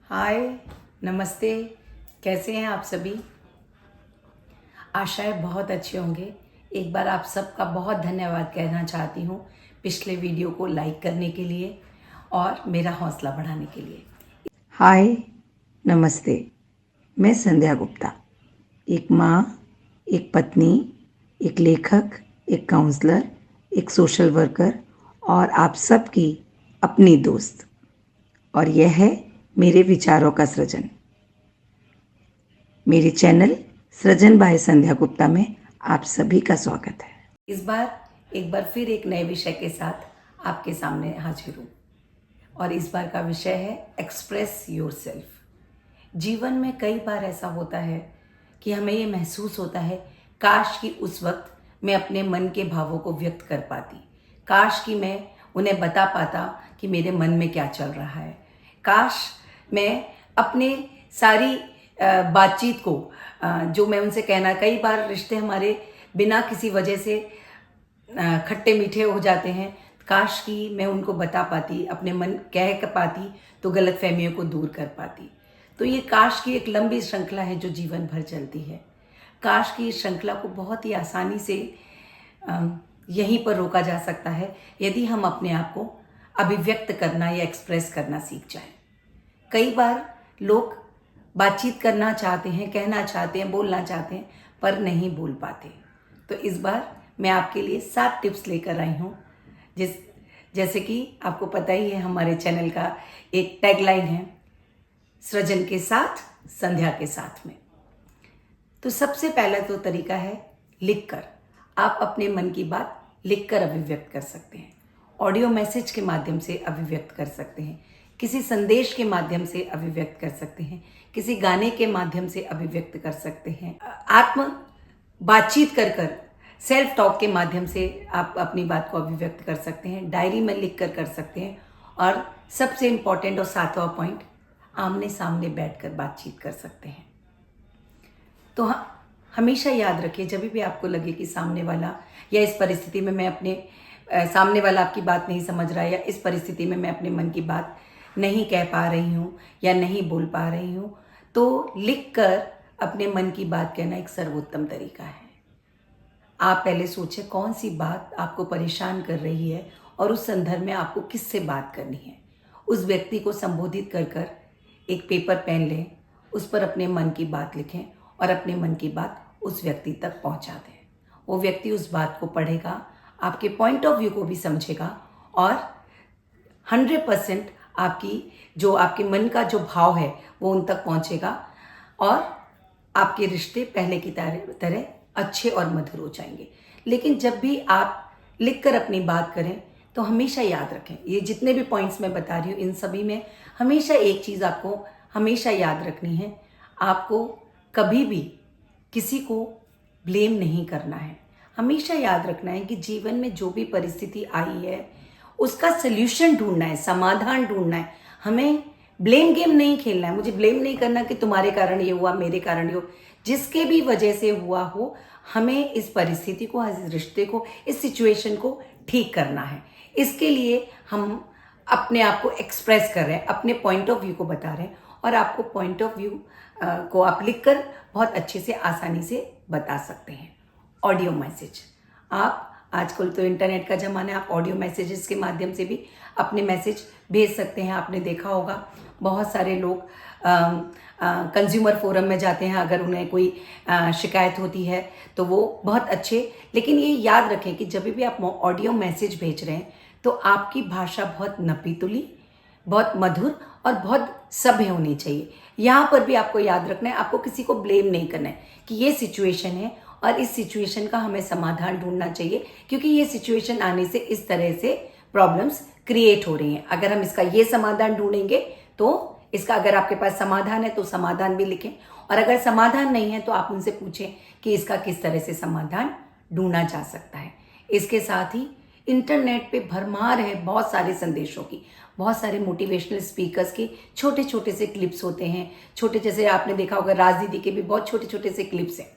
हाय, नमस्ते। कैसे हैं आप सभी? आशाएं बहुत अच्छे होंगे। एक बार आप सबका बहुत धन्यवाद कहना चाहती हूँ पिछले वीडियो को लाइक करने के लिए और मेरा हौसला बढ़ाने के लिए। हाय, नमस्ते। मैं संध्या गुप्ता, एक माँ, एक पत्नी, एक लेखक, एक काउंसलर, एक सोशल वर्कर और आप सबकी अपनी दोस्त। और यह है मेरे विचारों का सृजन। मेरे चैनल सृजन बाय संध्या गुप्ता में आप सभी का स्वागत है। इस बार एक बार फिर एक नए विषय के साथ आपके सामने हाजिर हूँ और इस बार का विषय है एक्सप्रेस योरसेल्फ। जीवन में कई बार ऐसा होता है कि हमें ये महसूस होता है काश कि उस वक्त मैं अपने मन के भावों को व्यक्त कर पाती, काश कि मैं उन्हें बता पाता कि मेरे मन में क्या चल रहा है, काश मैं अपने सारी बातचीत को जो मैं उनसे कहना, कई बार रिश्ते हमारे बिना किसी वजह से खट्टे मीठे हो जाते हैं, काश कि मैं उनको बता पाती, अपने मन कह पाती तो गलतफहमियों को दूर कर पाती। तो ये काश की एक लंबी श्रृंखला है जो जीवन भर चलती है। काश की इस श्रृंखला को बहुत ही आसानी से यहीं पर रोका जा सकता है यदि हम अपने आप को अभिव्यक्त करना या एक्सप्रेस करना सीख जाएं। कई बार लोग बातचीत करना चाहते हैं, कहना चाहते हैं, बोलना चाहते हैं पर नहीं बोल पाते। तो इस बार मैं आपके लिए 7 टिप्स लेकर आई हूँ। जैसे कि आपको पता ही है हमारे चैनल का एक टैगलाइन है, सृजन के साथ, संध्या के साथ में। तो सबसे पहला तो तरीका है लिखकर। आप अपने मन की बात लिखकर अभिव्यक्त कर सकते हैं। ऑडियो मैसेज के माध्यम से अभिव्यक्त कर सकते हैं, किसी संदेश के माध्यम से अभिव्यक्त कर सकते हैं, किसी गाने के माध्यम से अभिव्यक्त कर सकते हैं, आत्म बातचीत कर सेल्फ टॉक के माध्यम से आप अपनी बात को अभिव्यक्त कर सकते हैं, डायरी में लिख कर सकते हैं। और सबसे इम्पॉर्टेंट और 7वां पॉइंट, आमने सामने बैठकर बातचीत कर सकते हैं। तो हमेशा याद रखिए, जब भी आपको लगे कि सामने वाला या इस परिस्थिति में मैं अपने सामने वाला आपकी बात नहीं समझ रहा है या इस परिस्थिति में मैं अपने मन की बात नहीं कह पा रही हूँ या नहीं बोल पा रही हूँ, तो लिखकर अपने मन की बात कहना एक सर्वोत्तम तरीका है। आप पहले सोचें कौन सी बात आपको परेशान कर रही है और उस संदर्भ में आपको किससे बात करनी है। उस व्यक्ति को संबोधित कर एक पेपर पेन लें, उस पर अपने मन की बात लिखें और अपने मन की बात उस व्यक्ति तक पहुंचा दें। वो व्यक्ति उस बात को पढ़ेगा, आपके पॉइंट ऑफ व्यू को भी समझेगा और 100% आपके मन का जो भाव है वो उन तक पहुंचेगा और आपके रिश्ते पहले की तरह अच्छे और मधुर हो जाएंगे। लेकिन जब भी आप लिखकर अपनी बात करें तो हमेशा याद रखें, ये जितने भी पॉइंट्स मैं बता रही हूँ इन सभी में हमेशा एक चीज़ आपको हमेशा याद रखनी है, आपको कभी भी किसी को ब्लेम नहीं करना है। हमेशा याद रखना है कि जीवन में जो भी परिस्थिति आई है उसका सल्यूशन ढूंढना है, समाधान ढूंढना है। हमें ब्लेम गेम नहीं खेलना है। मुझे ब्लेम नहीं करना कि तुम्हारे कारण ये हुआ, मेरे कारण ये हो, जिसके भी वजह से हुआ हो, हमें इस परिस्थिति को, इस रिश्ते को, इस सिचुएशन को ठीक करना है। इसके लिए हम अपने आप को एक्सप्रेस कर रहे हैं, अपने पॉइंट ऑफ व्यू को बता रहे हैं और आपको पॉइंट ऑफ व्यू को आप लिखकर बहुत अच्छे से आसानी से बता सकते हैं। ऑडियो मैसेज, आप आजकल तो इंटरनेट का ज़माना है, आप ऑडियो मैसेजेस के माध्यम से भी अपने मैसेज भेज सकते हैं। आपने देखा होगा बहुत सारे लोग कंज्यूमर फोरम में जाते हैं, अगर उन्हें कोई शिकायत होती है तो वो बहुत अच्छे। लेकिन ये याद रखें कि जब भी आप ऑडियो मैसेज भेज रहे हैं तो आपकी भाषा बहुत नपी-तुली, बहुत मधुर और बहुत सभ्य होनी चाहिए। यहाँ पर भी आपको याद रखना है, आपको किसी को ब्लेम नहीं करना है कि ये सिचुएशन है और इस सिचुएशन का हमें समाधान ढूंढना चाहिए, क्योंकि ये सिचुएशन आने से इस तरह से प्रॉब्लम्स क्रिएट हो रही हैं। अगर हम इसका ये समाधान ढूंढेंगे तो इसका, अगर आपके पास समाधान है तो समाधान भी लिखें और अगर समाधान नहीं है तो आप उनसे पूछें कि इसका किस तरह से समाधान ढूंढा जा सकता है। इसके साथ ही इंटरनेट पे भरमार है बहुत सारे संदेशों की, बहुत सारे मोटिवेशनल स्पीकर्स के छोटे छोटे से क्लिप्स होते हैं। छोटे, जैसे आपने देखा होगा राजनीति के भी बहुत छोटे छोटे से क्लिप्स हैं।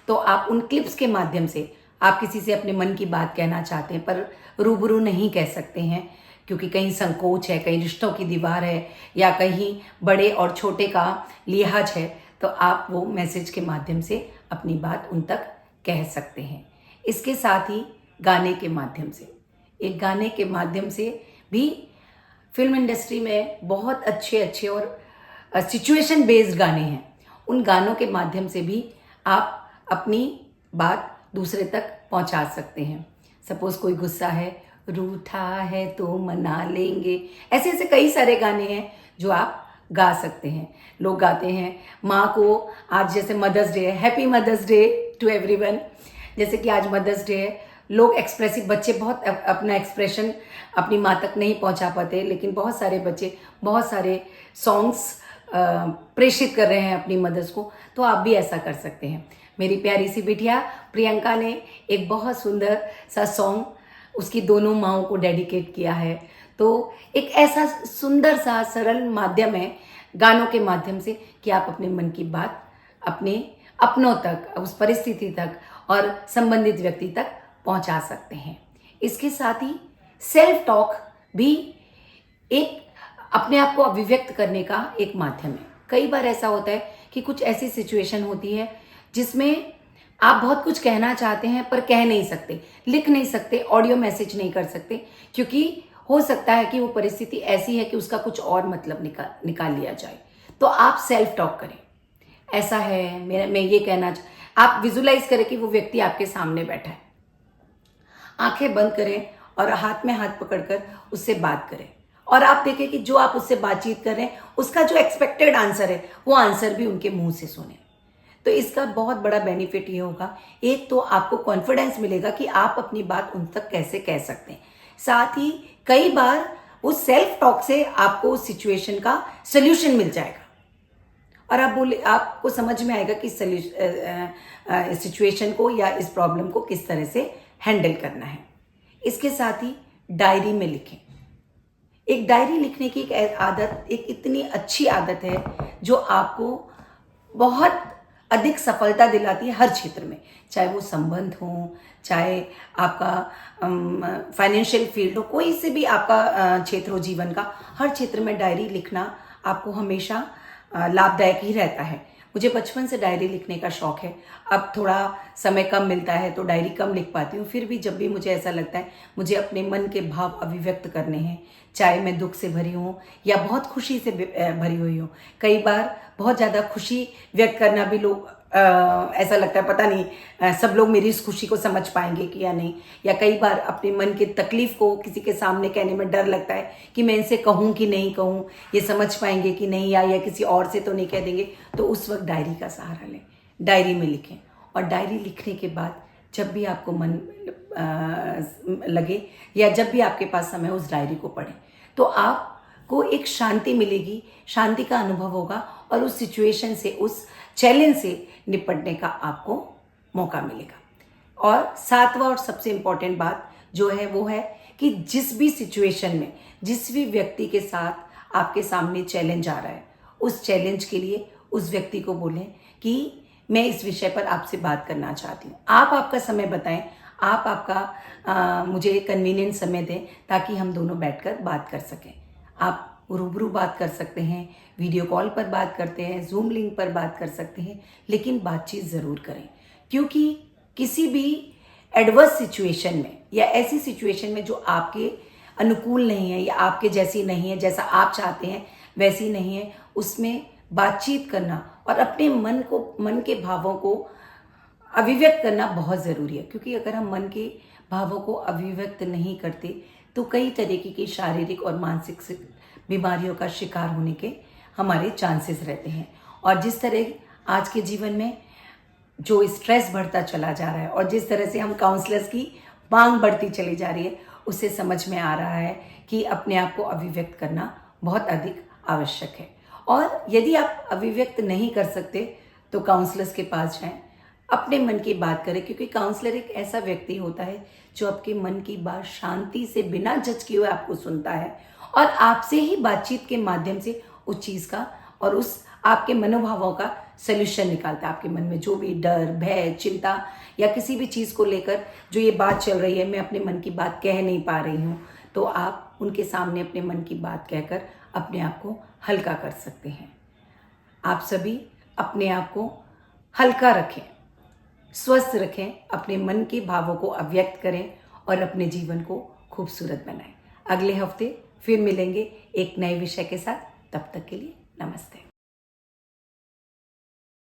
तो आप उन क्लिप्स के माध्यम से आप किसी से अपने मन की बात कहना चाहते हैं पर रूबरू नहीं कह सकते हैं क्योंकि कहीं संकोच है, कहीं रिश्तों की दीवार है, या कहीं बड़े और छोटे का लिहाज है, तो आप वो मैसेज के माध्यम से अपनी बात उन तक कह सकते हैं। इसके साथ ही गाने के माध्यम से, एक गाने के माध्यम से भी फिल्म इंडस्ट्री में बहुत अच्छे अच्छे और सिचुएशन बेस्ड गाने हैं। उन गानों के माध्यम से भी आप अपनी बात दूसरे तक पहुंचा सकते हैं। सपोज कोई गुस्सा है, रूठा है तो मना लेंगे, ऐसे ऐसे कई सारे गाने हैं जो आप गा सकते हैं। लोग गाते हैं माँ को, आज जैसे मदर्स डे है, happy Mother's Day to everyone. जैसे कि आज मदर्स डे है, लोग एक्सप्रेसिव, बच्चे बहुत अपना एक्सप्रेशन अपनी माँ तक नहीं पहुंचा पाते, लेकिन बहुत सारे बच्चे बहुत सारे सॉन्ग्स प्रेषित कर रहे हैं अपनी मदर्स को, तो आप भी ऐसा कर सकते हैं। मेरी प्यारी सी बिटिया प्रियंका ने एक बहुत सुंदर सा सॉन्ग उसकी दोनों माँओं को डेडिकेट किया है। तो एक ऐसा सुंदर सा सरल माध्यम है गानों के माध्यम से कि आप अपने मन की बात अपने अपनों तक, उस परिस्थिति तक और संबंधित व्यक्ति तक पहुंचा सकते हैं। इसके साथ ही सेल्फ टॉक भी एक अपने आप को अभिव्यक्त करने का एक माध्यम है। कई बार ऐसा होता है कि कुछ ऐसी सिचुएशन होती है जिसमें आप बहुत कुछ कहना चाहते हैं पर कह नहीं सकते, लिख नहीं सकते, ऑडियो मैसेज नहीं कर सकते, क्योंकि हो सकता है कि वो परिस्थिति ऐसी है कि उसका कुछ और मतलब निकाल लिया जाए। तो आप सेल्फ टॉक करें, ऐसा है मैं ये कहना आप विजुलाइज करें कि वो व्यक्ति आपके सामने बैठा है, आंखें बंद करें और हाथ में हाथ पकड़कर उससे बात करें, और आप देखें कि जो आप उससे बातचीत कर रहे हैं उसका जो एक्सपेक्टेड आंसर है वो आंसर भी उनके मुंह से सुने। तो इसका बहुत बड़ा बेनिफिट ये होगा, एक तो आपको कॉन्फिडेंस मिलेगा कि आप अपनी बात उन तक कैसे कह सकते हैं। साथ ही कई बार वो सेल्फ टॉक से आपको उस सिचुएशन का सोल्यूशन मिल जाएगा और आपको समझ में आएगा कि सिचुएशन को या इस प्रॉब्लम को किस तरह से हैंडल करना है। इसके साथ ही डायरी में लिखें। एक डायरी लिखने की एक आदत, एक इतनी अच्छी आदत है जो आपको बहुत अधिक सफलता दिलाती है हर क्षेत्र में, चाहे वो संबंध हो, चाहे आपका फाइनेंशियल फील्ड हो, कोई से भी आपका क्षेत्र हो जीवन का, हर क्षेत्र में डायरी लिखना आपको हमेशा लाभदायक ही रहता है। मुझे बचपन से डायरी लिखने का शौक है। अब थोड़ा समय कम मिलता है तो डायरी कम लिख पाती हूँ, फिर भी जब भी मुझे ऐसा लगता है मुझे अपने मन के भाव अभिव्यक्त करने हैं, चाहे मैं दुख से भरी हूँ या बहुत खुशी से भरी हुई हूँ। कई बार बहुत ज़्यादा खुशी व्यक्त करना भी लोग ऐसा लगता है पता नहीं सब लोग मेरी इस खुशी को समझ पाएंगे कि या नहीं, या कई बार अपने मन की तकलीफ को किसी के सामने कहने में डर लगता है कि मैं इनसे कहूँ कि नहीं कहूँ, ये समझ पाएंगे कि नहीं, या किसी और से तो नहीं कह देंगे। तो उस वक्त डायरी का सहारा लें, डायरी में लिखें, और डायरी लिखने के बाद जब भी आपको मन लगे या जब भी आपके पास समय उस डायरी को पढ़ें, तो आपको एक शांति मिलेगी, शांति का अनुभव होगा और उस सिचुएशन से, उस चैलेंज से निपटने का आपको मौका मिलेगा। और सातवां और सबसे इम्पॉर्टेंट बात जो है वो है कि जिस भी सिचुएशन में, जिस भी व्यक्ति के साथ आपके सामने चैलेंज आ रहा है, उस चैलेंज के लिए उस व्यक्ति को बोलें कि मैं इस विषय पर आपसे बात करना चाहती हूँ। आप आपका समय बताएं, आप आपका मुझे कन्वीनियंट समय दें ताकि हम दोनों बैठकर बात कर सकें। आप रूबरू बात कर सकते हैं, वीडियो कॉल पर बात करते हैं, जूम लिंक पर बात कर सकते हैं, लेकिन बातचीत ज़रूर करें, क्योंकि किसी भी एडवर्स सिचुएशन में या ऐसी सिचुएशन में जो आपके अनुकूल नहीं है या आपके जैसी नहीं है, जैसा आप चाहते हैं वैसी नहीं है, उसमें बातचीत करना और अपने मन के भावों को अभिव्यक्त करना बहुत ज़रूरी है। क्योंकि अगर हम मन के भावों को अभिव्यक्त नहीं करते तो कई तरीके की शारीरिक और मानसिक बीमारियों का शिकार होने के हमारे चांसेस रहते हैं। और जिस तरह आज के जीवन में जो स्ट्रेस बढ़ता चला जा रहा है और जिस तरह से हम काउंसलर्स की मांग बढ़ती चली जा रही है, उससे समझ में आ रहा है कि अपने आप को अभिव्यक्त करना बहुत अधिक आवश्यक है। और यदि आप अभिव्यक्त नहीं कर सकते तो काउंसलर्स के पास जाएं, अपने मन की बात करें, क्योंकि काउंसलर एक ऐसा व्यक्ति होता है जो आपके मन की बात शांति से बिना जज किए हुए आपको सुनता है और आपसे ही बातचीत के माध्यम से उस चीज़ का और उस आपके मनोभावों का सल्यूशन निकालता है। आपके मन में जो भी डर, भय, चिंता या किसी भी चीज़ को लेकर जो ये बात चल रही है, मैं अपने मन की बात कह नहीं पा रही हूँ, तो आप उनके सामने अपने मन की बात कहकर अपने आप को हल्का कर सकते हैं। आप सभी अपने आप को हल्का रखें, स्वस्थ रखें, अपने मन के भावों को अभिव्यक्त करें और अपने जीवन को खूबसूरत बनाएं। अगले हफ्ते फिर मिलेंगे एक नए विषय के साथ। तब तक के लिए नमस्ते।